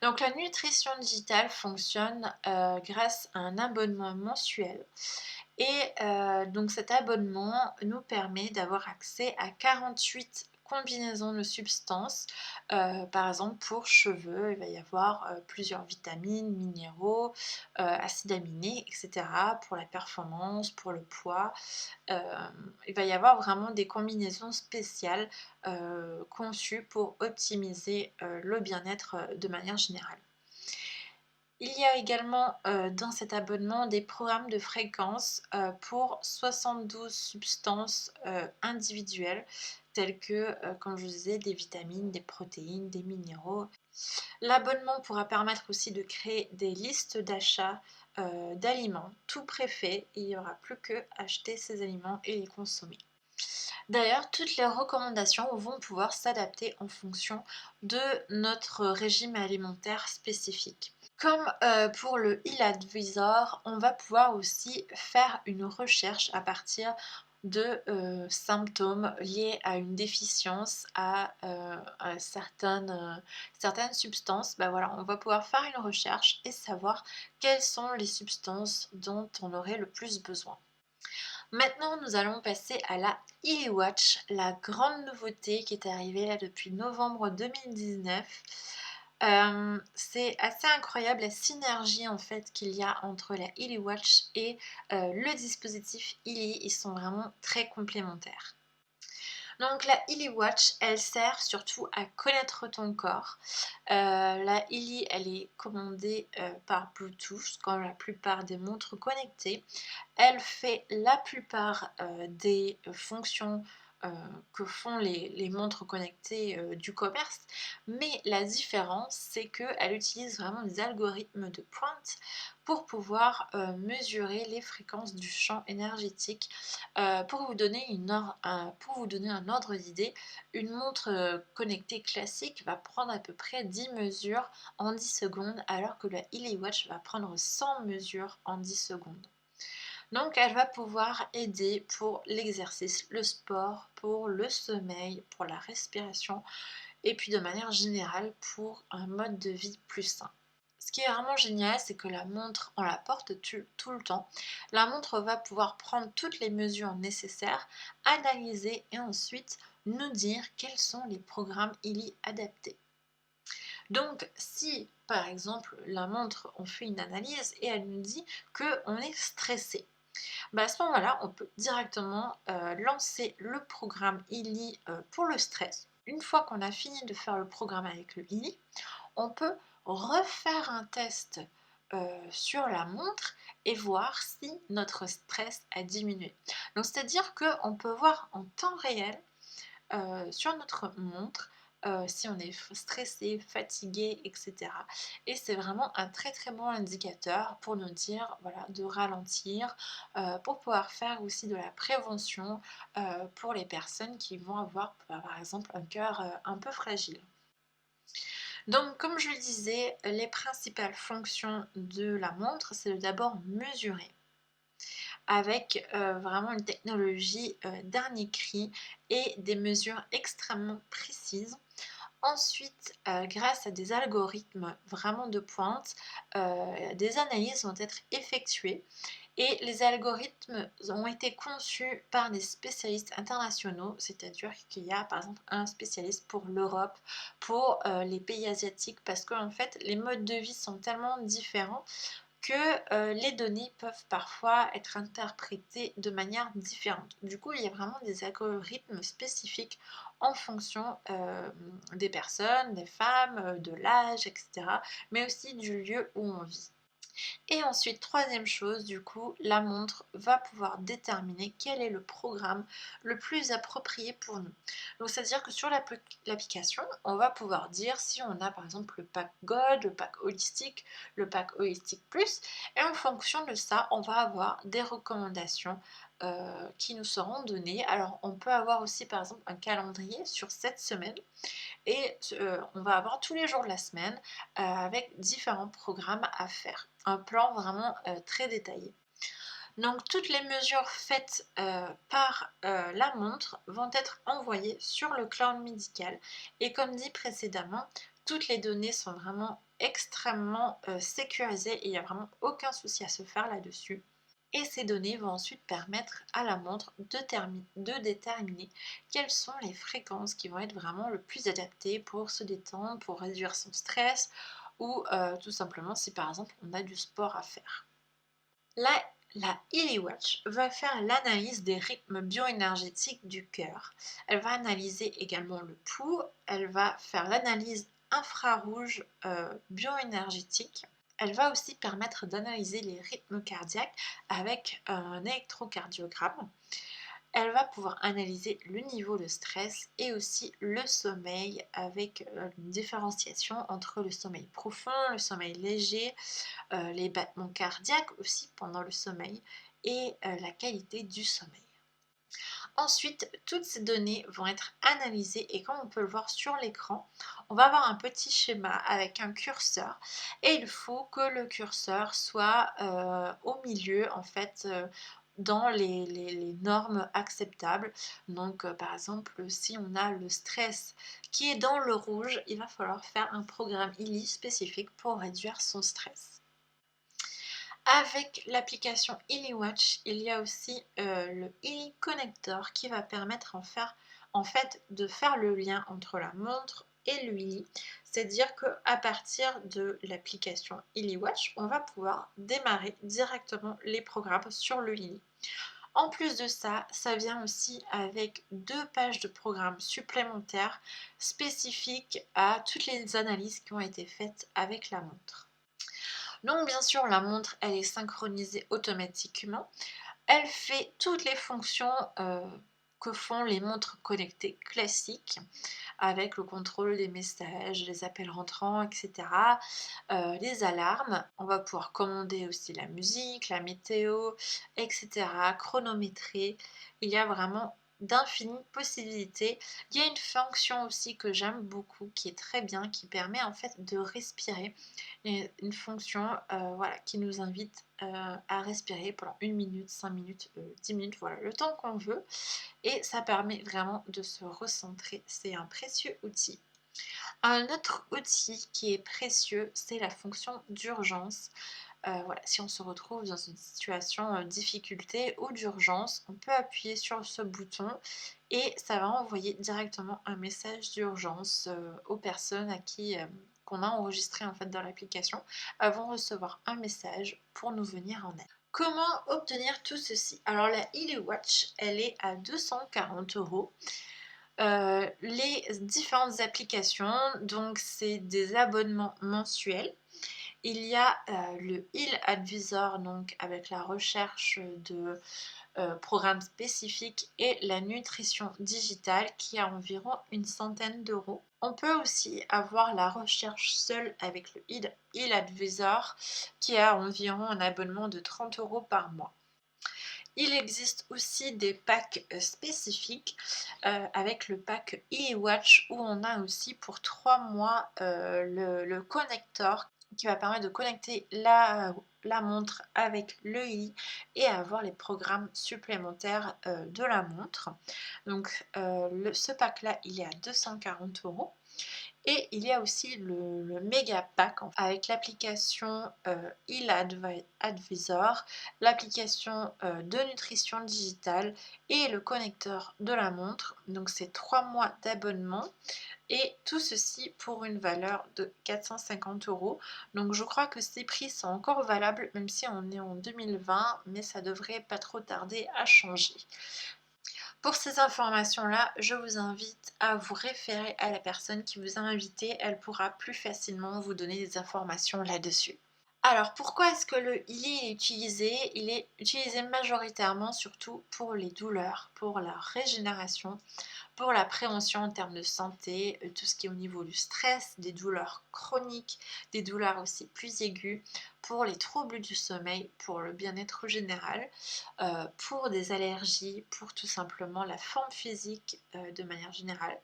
Donc la nutrition digitale fonctionne grâce à un abonnement mensuel et donc cet abonnement nous permet d'avoir accès à 48 combinaisons de substances. Par exemple pour cheveux, il va y avoir plusieurs vitamines, minéraux, acides aminés, etc. Pour la performance, pour le poids. Il va y avoir vraiment des combinaisons spéciales conçues pour optimiser le bien-être de manière générale. Il y a également dans cet abonnement des programmes de fréquences pour 72 substances individuelles telles que, comme je vous disais, des vitamines, des protéines, des minéraux. L'abonnement pourra permettre aussi de créer des listes d'achat d'aliments tout préfaits et il n'y aura plus qu'à acheter ces aliments et les consommer. D'ailleurs, toutes les recommandations vont pouvoir s'adapter en fonction de notre régime alimentaire spécifique. Comme pour le e-advisor, on va pouvoir aussi faire une recherche à partir de symptômes liés à une déficience, à certaines substances. Ben voilà, on va pouvoir faire une recherche et savoir quelles sont les substances dont on aurait le plus besoin. Maintenant, nous allons passer à la iWatch, la grande nouveauté qui est arrivée là depuis novembre 2019. C'est assez incroyable la synergie en fait qu'il y a entre la iWatch et le dispositif Illy, ils sont vraiment très complémentaires. Donc la Illy Watch, elle sert surtout à connaître ton corps. La Illy, elle est commandée par Bluetooth, comme la plupart des montres connectées. Elle fait la plupart des fonctions que font les montres connectées du commerce, mais la différence c'est qu'elle utilise vraiment des algorithmes de pointe pour pouvoir mesurer les fréquences du champ énergétique. Pour vous donner un ordre d'idée, une montre connectée classique va prendre à peu près 10 mesures en 10 secondes alors que la Illy Watch va prendre 100 mesures en 10 secondes. Donc elle va pouvoir aider pour l'exercice, le sport, pour le sommeil, pour la respiration et puis de manière générale pour un mode de vie plus sain. Ce qui est vraiment génial, c'est que la montre, on la porte tout le temps. La montre va pouvoir prendre toutes les mesures nécessaires, analyser et ensuite nous dire quels sont les programmes ILI adaptés. Donc si par exemple la montre, on fait une analyse et elle nous dit qu'on est stressé, à ce moment-là, on peut directement lancer le programme ILI pour le stress. Une fois qu'on a fini de faire le programme avec le ILI, on peut refaire un test sur la montre et voir si notre stress a diminué. Donc c'est-à-dire qu'on peut voir en temps réel sur notre montre si on est stressé, fatigué, etc. Et c'est vraiment un très très bon indicateur pour nous dire voilà, de ralentir, pour pouvoir faire aussi de la prévention pour les personnes qui vont avoir par exemple un cœur un peu fragile. Donc comme je le disais, les principales fonctions de la montre, c'est de d'abord mesurer avec vraiment une technologie dernier cri et des mesures extrêmement précises. Ensuite, grâce à des algorithmes vraiment de pointe, des analyses vont être effectuées et les algorithmes ont été conçus par des spécialistes internationaux, c'est-à-dire qu'il y a par exemple un spécialiste pour l'Europe, pour les pays asiatiques, parce qu'en fait les modes de vie sont tellement différents que les données peuvent parfois être interprétées de manière différente. Du coup, il y a vraiment des algorithmes spécifiques en fonction des personnes, des femmes, de l'âge, etc., mais aussi du lieu où on vit. Et ensuite, troisième chose, du coup, la montre va pouvoir déterminer quel est le programme le plus approprié pour nous. Donc, c'est-à-dire que sur l'application, on va pouvoir dire si on a par exemple le pack Gold, le pack Holistique Plus, et en fonction de ça, on va avoir des recommandations qui nous seront données. Alors, on peut avoir aussi par exemple un calendrier sur cette semaine et on va avoir tous les jours de la semaine avec différents programmes à faire. Un plan vraiment très détaillé. Donc toutes les mesures faites par la montre vont être envoyées sur le cloud médical. Et comme dit précédemment, toutes les données sont vraiment extrêmement sécurisées et il n'y a vraiment aucun souci à se faire là-dessus. Et ces données vont ensuite permettre à la montre de déterminer quelles sont les fréquences qui vont être vraiment le plus adaptées pour se détendre, pour réduire son stress ou tout simplement si par exemple on a du sport à faire. La IliWatch va faire l'analyse des rythmes bioénergétiques du cœur. Elle va analyser également le pouls, elle va faire l'analyse infrarouge bioénergétique. Elle va aussi permettre d'analyser les rythmes cardiaques avec un électrocardiogramme. Elle va pouvoir analyser le niveau de stress et aussi le sommeil avec une différenciation entre le sommeil profond, le sommeil léger, les battements cardiaques aussi pendant le sommeil et la qualité du sommeil. Ensuite, toutes ces données vont être analysées et comme on peut le voir sur l'écran, on va avoir un petit schéma avec un curseur et il faut que le curseur soit au milieu en fait dans les normes acceptables. Donc par exemple, si on a le stress qui est dans le rouge, il va falloir faire un programme ILI spécifique pour réduire son stress. Avec l'application IliWatch, il y a aussi le ILI Connector qui va permettre en fait de faire le lien entre la montre et le ILI. C'est-à-dire qu'à partir de l'application IliWatch, on va pouvoir démarrer directement les programmes sur le ILI. En plus de ça, ça vient aussi avec 2 pages de programmes supplémentaires spécifiques à toutes les analyses qui ont été faites avec la montre. Donc bien sûr, la montre, elle est synchronisée automatiquement. Elle fait toutes les fonctions que font les montres connectées classiques, avec le contrôle des messages, les appels rentrants, etc. Les alarmes. On va pouvoir commander aussi la musique, la météo, etc. Chronométrer. Il y a vraiment d'infinies possibilités. Il y a une fonction aussi que j'aime beaucoup, qui est très bien, qui permet en fait de respirer. Une fonction voilà, qui nous invite à respirer pendant 1 minute, 5 minutes, 10 minutes, voilà, le temps qu'on veut. Et ça permet vraiment de se recentrer. C'est un précieux outil. Un autre outil qui est précieux, c'est la fonction d'urgence. Voilà, si on se retrouve dans une situation difficulté ou d'urgence, on peut appuyer sur ce bouton et ça va envoyer directement un message d'urgence aux personnes à qui qu'on a enregistré en fait dans l'application. Elles vont recevoir un message pour nous venir en aide. Comment obtenir tout ceci? Alors la Watch, elle est à 240 euros. Les différentes applications, donc c'est des abonnements mensuels. Il y a le Heal Advisor, donc avec la recherche de programmes spécifiques, et la nutrition digitale qui a environ une centaine d'euros. On peut aussi avoir la recherche seule avec le Heal Advisor qui a environ un abonnement de 30 euros par mois. Il existe aussi des packs spécifiques avec le pack e-watch où on a aussi pour 3 mois le connecteur qui va permettre de connecter la montre avec le i et avoir les programmes supplémentaires de la montre. Donc ce pack là il est à 240 euros. Et il y a aussi le méga pack avec l'application Advisor, l'application de nutrition digitale et le connecteur de la montre. Donc c'est 3 mois d'abonnement et tout ceci pour une valeur de 450 euros. Donc je crois que ces prix sont encore valables même si on est en 2020, mais ça devrait pas trop tarder à changer. Pour ces informations-là, je vous invite à vous référer à la personne qui vous a invité. Elle pourra plus facilement vous donner des informations là-dessus. Alors pourquoi est-ce que le Healy est utilisé? Il est utilisé majoritairement surtout pour les douleurs, pour la régénération, pour la prévention en termes de santé, tout ce qui est au niveau du stress, des douleurs chroniques, des douleurs aussi plus aiguës, pour les troubles du sommeil, pour le bien-être général, pour des allergies, pour tout simplement la forme physique de manière générale,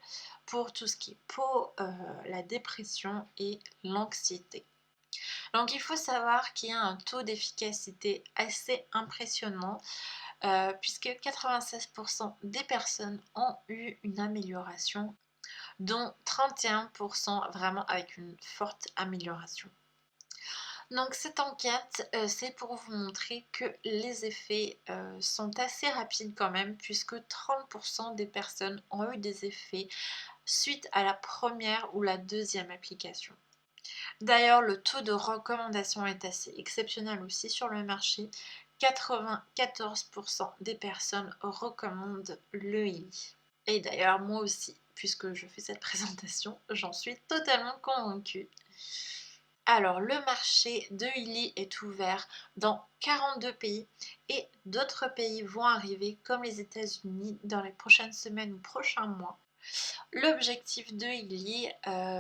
pour tout ce qui est peau, la dépression et l'anxiété. Donc il faut savoir qu'il y a un taux d'efficacité assez impressionnant puisque 96% des personnes ont eu une amélioration, dont 31% vraiment avec une forte amélioration. Donc cette enquête, c'est pour vous montrer que les effets sont assez rapides quand même, puisque 30% des personnes ont eu des effets suite à la première ou la deuxième application. D'ailleurs, le taux de recommandation est assez exceptionnel aussi sur le marché. 94% des personnes recommandent le Healy. Et d'ailleurs, moi aussi, puisque je fais cette présentation, j'en suis totalement convaincue. Alors, le marché de Healy est ouvert dans 42 pays et d'autres pays vont arriver, comme les États-Unis, dans les prochaines semaines ou prochains mois. L'objectif de Healy,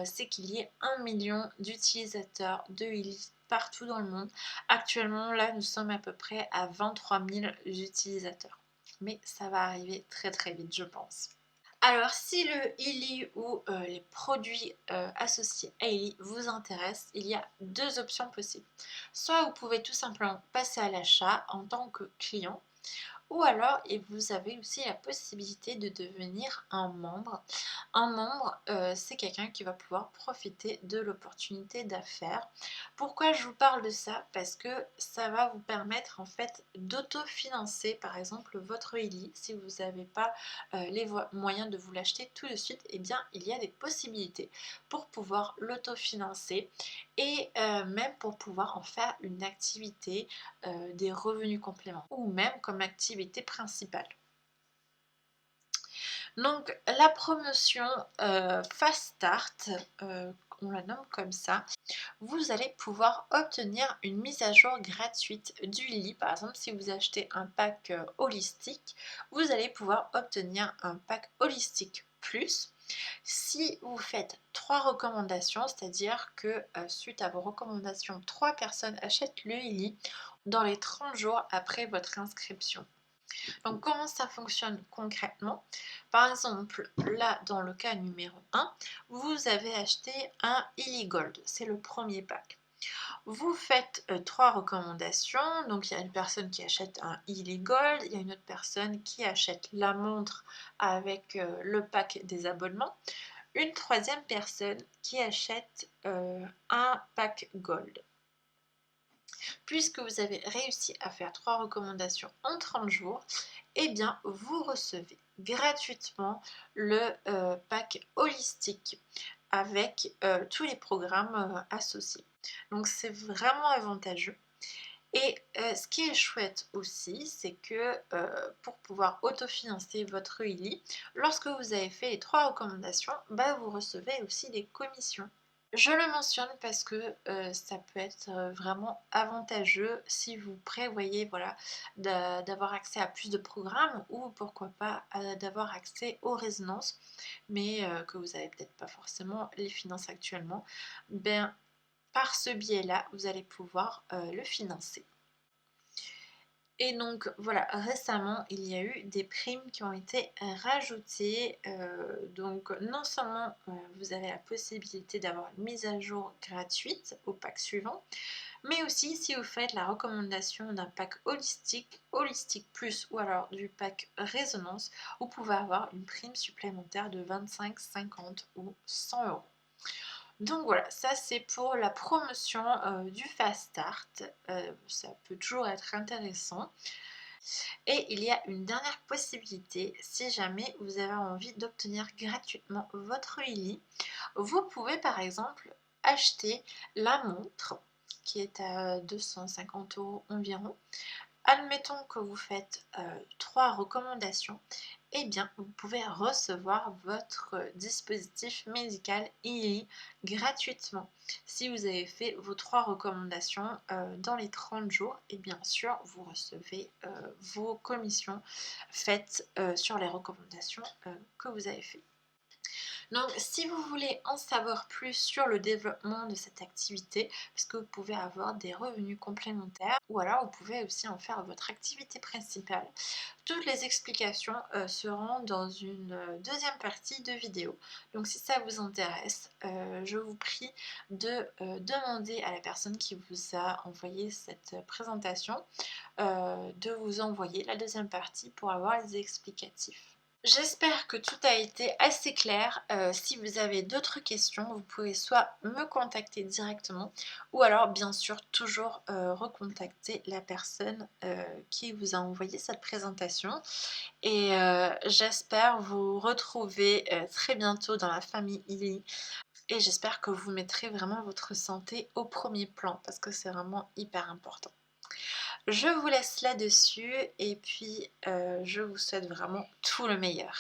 c'est qu'il y ait 1 million d'utilisateurs de Healy partout dans le monde. Actuellement, là, nous sommes à peu près à 23 000 utilisateurs. Mais ça va arriver très très vite, je pense. Alors, si le Healy ou les produits associés à Healy vous intéressent, il y a deux options possibles. Soit vous pouvez tout simplement passer à l'achat en tant que client, ou alors, et vous avez aussi la possibilité de devenir un membre. Un membre, c'est quelqu'un qui va pouvoir profiter de l'opportunité d'affaires. Pourquoi je vous parle de ça? Parce que ça va vous permettre en fait d'autofinancer par exemple votre Healy. Si vous n'avez pas les moyens de vous l'acheter tout de suite, eh bien il y a des possibilités pour pouvoir l'autofinancer et même pour pouvoir en faire une activité, des revenus complémentaires ou même comme activité principale. Donc la promotion Fast Start, on la nomme comme ça, vous allez pouvoir obtenir une mise à jour gratuite du Healy. Par exemple, si vous achetez un pack holistique, vous allez pouvoir obtenir un pack holistique plus. Si vous faites 3 recommandations, c'est-à-dire que suite à vos recommandations, 3 personnes achètent le Healy dans les 30 jours après votre inscription. Donc comment ça fonctionne concrètement? Par exemple, là dans le cas numéro 1, vous avez acheté un Healy Gold, c'est le premier pack. Vous faites 3 recommandations, donc il y a une personne qui achète un Healy Gold, il y a une autre personne qui achète la montre avec le pack des abonnements, une troisième personne qui achète un pack Gold. puisque vous avez réussi à faire 3 recommandations en 30 jours, eh bien vous recevez gratuitement le pack holistique avec tous les programmes associés. Donc c'est vraiment avantageux. Et ce qui est chouette aussi, c'est que pour pouvoir autofinancer votre EILI, lorsque vous avez fait les 3 recommandations, bah, vous recevez aussi des commissions. Je le mentionne parce que ça peut être vraiment avantageux si vous prévoyez voilà, d'avoir accès à plus de programmes ou pourquoi pas d'avoir accès aux résidences, mais que vous n'avez peut-être pas forcément les finances actuellement. Ben, par ce biais-là, vous allez pouvoir le financer. Et donc voilà, récemment, il y a eu des primes qui ont été rajoutées. Donc non seulement vous avez la possibilité d'avoir une mise à jour gratuite au pack suivant, mais aussi si vous faites la recommandation d'un pack holistique, holistique plus ou alors du pack résonance, vous pouvez avoir une prime supplémentaire de 25, 50 ou 100 euros. Donc voilà, ça c'est pour la promotion du Fast Start. Ça peut toujours être intéressant. Et il y a une dernière possibilité, si jamais vous avez envie d'obtenir gratuitement votre EILI, vous pouvez par exemple acheter la montre qui est à 250 euros environ. Admettons que vous faites 3 recommandations, eh bien vous pouvez recevoir votre dispositif médical EILI gratuitement si vous avez fait vos 3 recommandations dans les 30 jours, et bien sûr vous recevez vos commissions faites sur les recommandations que vous avez faites. Donc si vous voulez en savoir plus sur le développement de cette activité, parce que vous pouvez avoir des revenus complémentaires ou alors vous pouvez aussi en faire votre activité principale, toutes les explications seront dans une deuxième partie de vidéo. Donc si ça vous intéresse, je vous prie de demander à la personne qui vous a envoyé cette présentation de vous envoyer la deuxième partie pour avoir les explicatifs. J'espère que tout a été assez clair. Si vous avez d'autres questions, vous pouvez soit me contacter directement ou alors bien sûr toujours recontacter la personne qui vous a envoyé cette présentation. Et j'espère vous retrouver très bientôt dans la famille EILI. Et j'espère que vous mettrez vraiment votre santé au premier plan parce que c'est vraiment hyper important. Je vous laisse là-dessus et puis je vous souhaite vraiment tout le meilleur.